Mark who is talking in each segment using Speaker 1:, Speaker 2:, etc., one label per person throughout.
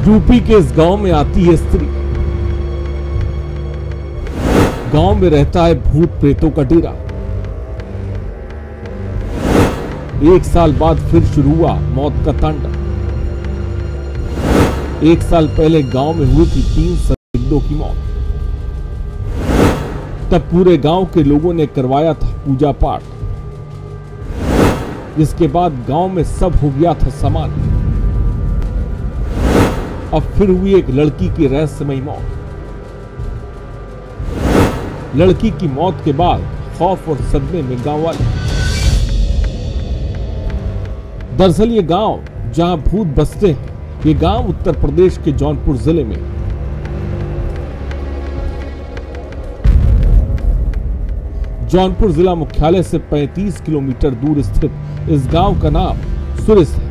Speaker 1: UP के इस गांव में आती है स्त्री। गांव में रहता है भूत प्रेतों का डेरा। एक साल बाद फिर शुरू हुआ मौत का तांडव। एक साल पहले गांव में हुई थी 3 संदिग्धों की मौत। तब पूरे गांव के लोगों ने करवाया था पूजा पाठ, जिसके बाद गांव में सब हो गया था सामान्य। अब फिर हुई एक लड़की की रहस्यमयी मौत। लड़की की मौत के बाद खौफ और सदमे में गांव वाले। दरअसल ये गांव जहां भूत बसते हैं, ये गांव उत्तर प्रदेश के जौनपुर जिले में। जौनपुर जिला मुख्यालय से 35 किलोमीटर दूर स्थित इस गांव का नाम सुरिस है।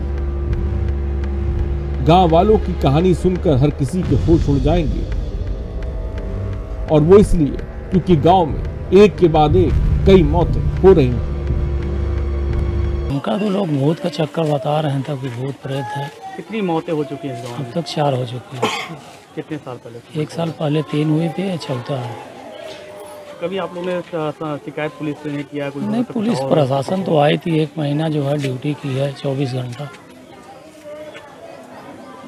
Speaker 1: गांव वालों की कहानी सुनकर हर किसी के होश उड़ जाएंगे, और वो इसलिए क्योंकि गांव में एक के बाद एक कई मौतें हो रही हैं।
Speaker 2: उनका तो लोग भूत का चक्कर बता रहे हैं, तब कि भूत प्रेत है।
Speaker 3: कितनी मौतें हो चुकी हैं इस गांव में?
Speaker 2: अब तक 4 हो चुकी हैं।
Speaker 3: कितने साल पहले?
Speaker 2: 1 साल पहले 3 हुए थे, चौथा है।
Speaker 3: कभी आप लोगों ने शिकायत पुलिस से नहीं किया? कुछ
Speaker 2: नहीं, पुलिस प्रशासन तो आई थी, 1 महीना जो है ड्यूटी की है 24 घंटा।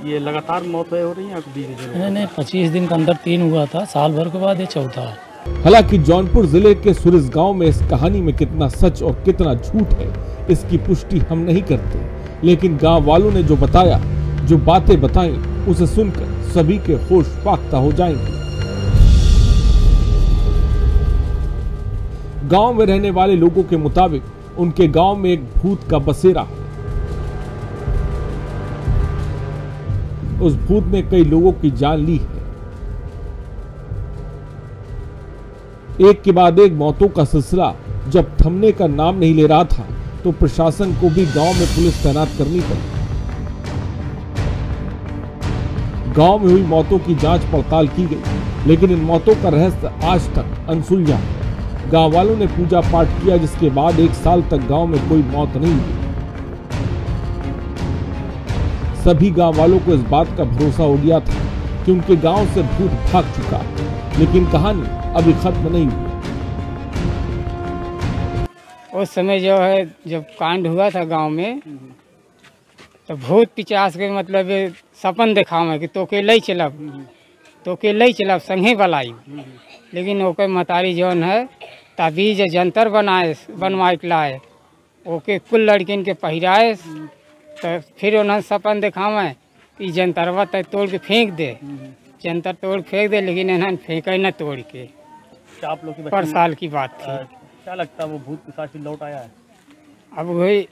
Speaker 3: ये लगातार मौतें हो रही हैं?
Speaker 2: नहीं, 25 दिन के अंदर 3 हुआ था, साल भर के बाद ये चौथा है।
Speaker 1: हालांकि जौनपुर जिले के सुरिस गांव में इस कहानी में कितना सच और कितना झूठ है, इसकी पुष्टि हम नहीं करते, लेकिन गांव वालों ने जो बताया, जो बातें बताई, उसे सुनकर सभी के होश फाख्ता हो जाएंगे। गांव में रहने वाले लोगों के मुताबिक उनके गांव में एक भूत का बसेरा है। उस भूत ने कई लोगों की जान ली है। एक के बाद एक मौतों का सिलसिला जब थमने का नाम नहीं ले रहा था, तो प्रशासन को भी गांव में पुलिस तैनात करनी पड़ी। गांव में हुई मौतों की जांच पड़ताल की गई, लेकिन इन मौतों का रहस्य आज तक अनसुलझा है। गांव वालों ने पूजा पाठ किया, जिसके बाद 1 साल तक गांव में कोई मौत नहीं हुई। सभी गांव वालों को इस बात का भरोसा हो गया था कि उनके गांव से भूत भाग चुका, लेकिन कहानी अभी खत्म नहीं हुई।
Speaker 4: उस समय जो है, जब कांड हुआ था गांव में, तो भूत पिचास के मतलब सपन दिखावे कि तोके लई चलब संगे बलाई। लेकिन ओके मतारी जौन है ताबीज जंतर बनवाए के लाए, ओके कुल लड़किन के पहिराए, तो फिर उन्होंने सपन दिखावे कि जंतरवा तोड़ के फेंक दे। जंतर तोड़ फेंक दे, लेकिन इन्होंने फेंका न तोड़ के।
Speaker 3: आप लोग की
Speaker 4: पर साल की बात थी।
Speaker 3: क्या लगता है वो भूत पिशाच लौट आया है?
Speaker 4: अब वही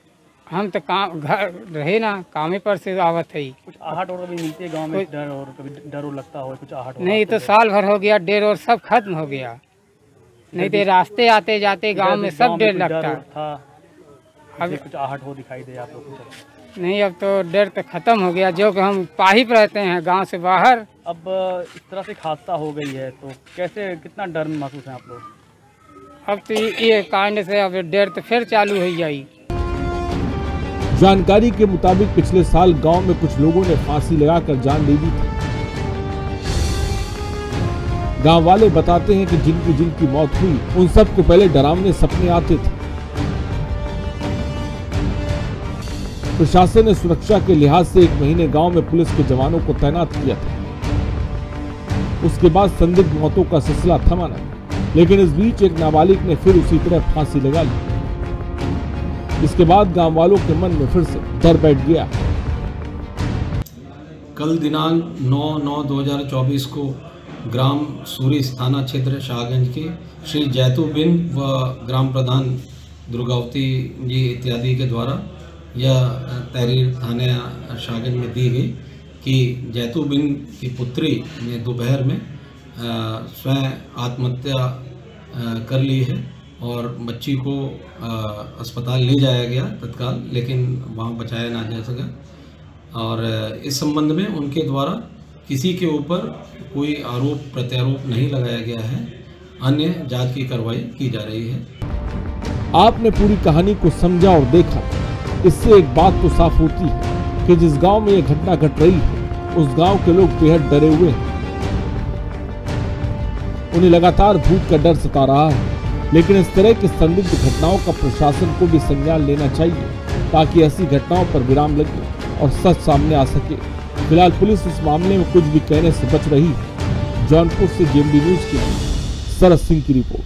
Speaker 4: हम तो काम घर रहे ना, कामे पर से आवत है।
Speaker 3: कुछ आहट और भी मिलती है गांव में? डर और कभी डर लगता हो कुछ आहट?
Speaker 4: नहीं, तो साल भर हो गया, डेर और सब खत्म हो गया। नहीं तो रास्ते आते जाते गांव में सब डर लगता
Speaker 3: था।
Speaker 4: अब
Speaker 3: कुछ आहट हो दिखाई दे आप लोग?
Speaker 4: नहीं, अब तो डर तो खत्म हो गया, जो कि हम पाहिप रहते हैं गांव से बाहर।
Speaker 3: अब इस तरह से हादसा हो गई है, तो कैसे, कितना डर महसूस है आप लोग?
Speaker 4: अब तो ये कांड से अब डर तो फिर चालू हो जाई।
Speaker 1: जानकारी के मुताबिक पिछले साल गांव में कुछ लोगों ने फांसी लगाकर जान ले ली थी। गांव वाले बताते हैं कि जिनकी मौत हुई, उन सबको पहले डरावने सपने आते थे। प्रशासन ने सुरक्षा के लिहाज से 1 महीने गांव में पुलिस के जवानों को तैनात किया था। उसके बाद संदिग्ध मौतों का सिलसिला थमा नहीं, लेकिन इस बीच एक नाबालिग ने फिर उसी तरह फांसी लगा ली। इसके बाद गांव वालों के मन में फिर से डर बैठ गया।
Speaker 5: कल दिनांक 9/9/2024 को ग्राम सुरिस थाना क्षेत्र शाहगंज के श्री जैतू बिन व ग्राम प्रधान दुर्गावती जी इत्यादि के द्वारा यह तहरीर थाने शाहगंज में दी गई कि जैतू बिन की पुत्री ने दोपहर में स्वयं आत्महत्या कर ली है, और बच्ची को अस्पताल ले जाया गया तत्काल, लेकिन वहाँ बचाया ना जा सका। और इस संबंध में उनके द्वारा किसी के ऊपर कोई आरोप प्रत्यारोप नहीं लगाया गया है। अन्य जांच की कार्रवाई की जा रही है।
Speaker 1: आपने पूरी कहानी को समझा और देखा, इससे एक बात तो साफ होती है कि जिस गांव में यह घटना घट रही है, उस गांव के लोग बेहद डरे हुए हैं। उन्हें लगातार भूख का डर सता रहा है, लेकिन इस तरह की संदिग्ध घटनाओं का प्रशासन को भी संज्ञान लेना चाहिए ताकि ऐसी घटनाओं पर विराम लगे और सच सामने आ सके। फिलहाल पुलिस इस मामले में कुछ भी कहने से बच रही है। जौनपुर से जेएमडी न्यूज के लिए शरद सिंह की रिपोर्ट।